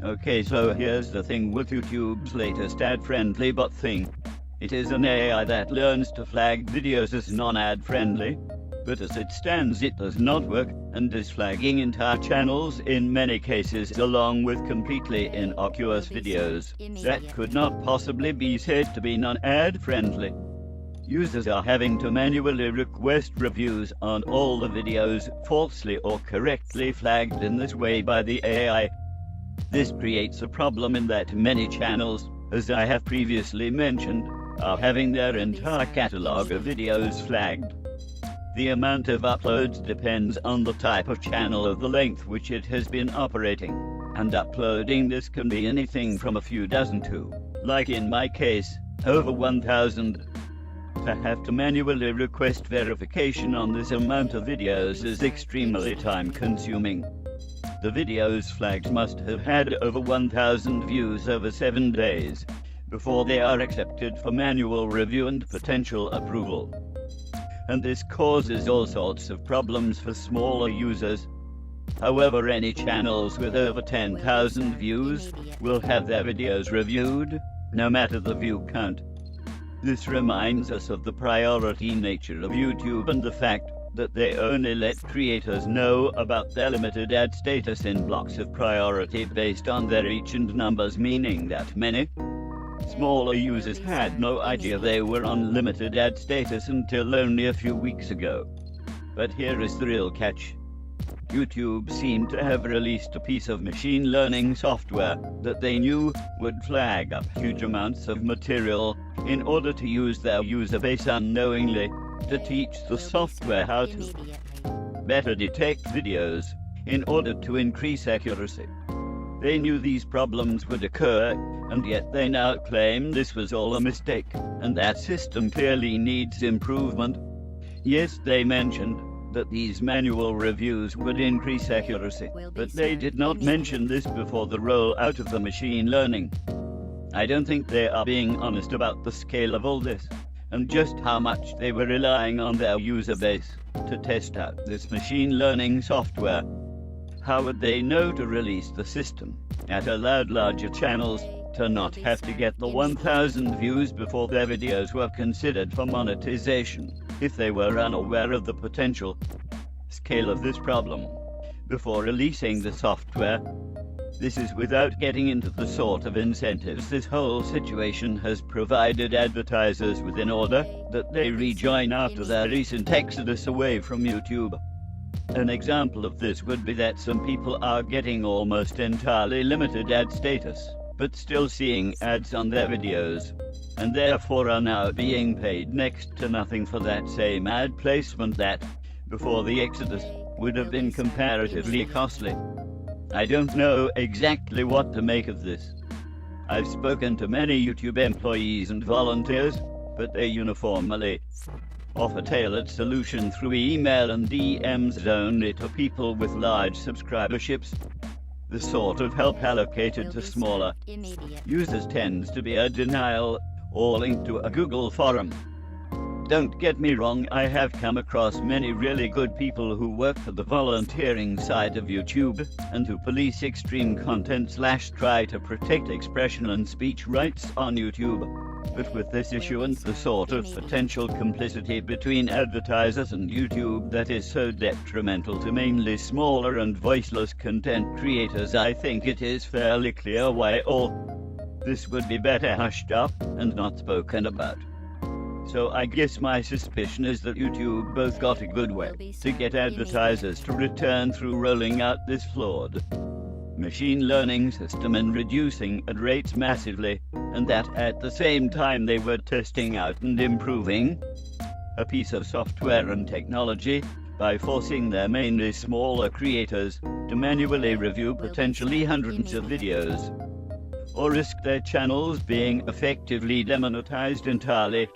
Okay, so here's the thing with YouTube's latest ad-friendly bot thing. It is an AI that learns to flag videos as non-ad friendly, but as it stands it does not work, and is flagging entire channels in many cases along with completely innocuous videos that could not possibly be said to be non-ad friendly. Users are having to manually request reviews on all the videos falsely or correctly flagged in this way by the AI. This creates a problem in that many channels, as I have previously mentioned, are having their entire catalog of videos flagged. The amount of uploads depends on the type of channel or the length which it has been operating, and uploading this can be anything from a few dozen to, like in my case, over 1,000. To have to manually request verification on this amount of videos is extremely time-consuming. The videos flagged must have had over 1,000 views over 7 days before they are accepted for manual review and potential approval. And this causes all sorts of problems for smaller users. However, any channels with over 10,000 views will have their videos reviewed, no matter the view count. This reminds us of the priority nature of YouTube and the fact that they only let creators know about their limited ad status in blocks of priority based on their reach and numbers, meaning that many smaller users had no idea they were on limited ad status until only a few weeks ago. But here is the real catch. YouTube seemed to have released a piece of machine learning software that they knew would flag up huge amounts of material in order to use their user base unknowingly to teach the software how to better detect videos in order to increase accuracy. They knew these problems would occur, and yet they now claim this was all a mistake, and that system clearly needs improvement. Yes, they mentioned that these manual reviews would increase accuracy, but they did not mention this before the rollout of the machine learning. I don't think they are being honest about the scale of all this, and just how much they were relying on their user base to test out this machine learning software. How would they know to release the system that allowed larger channels to not have to get the 1,000 views before their videos were considered for monetization, if they were unaware of the potential scale of this problem before releasing the software? This is without getting into the sort of incentives this whole situation has provided advertisers with in order that they rejoin after their recent exodus away from YouTube. An example of this would be that some people are getting almost entirely limited ad status, but still seeing ads on their videos, and therefore are now being paid next to nothing for that same ad placement that, before the exodus, would have been comparatively costly. I don't know exactly what to make of this. I've spoken to many YouTube employees and volunteers, but they uniformly offer tailored solutions through email and DMs only to people with large subscriberships. The sort of help allocated to smaller users tends to be a denial or link to a Google forum. Don't get me wrong, I have come across many really good people who work for the volunteering side of YouTube and who police extreme content / try to protect expression and speech rights on YouTube. But with this issue and the sort of potential complicity between advertisers and YouTube that is so detrimental to mainly smaller and voiceless content creators, I think it is fairly clear why all this would be better hushed up and not spoken about. So I guess my suspicion is that YouTube both got a good way to get advertisers to return through rolling out this flawed machine learning system and reducing ad rates massively, and that at the same time they were testing out and improving a piece of software and technology by forcing their mainly smaller creators to manually review potentially hundreds of videos, or risk their channels being effectively demonetized entirely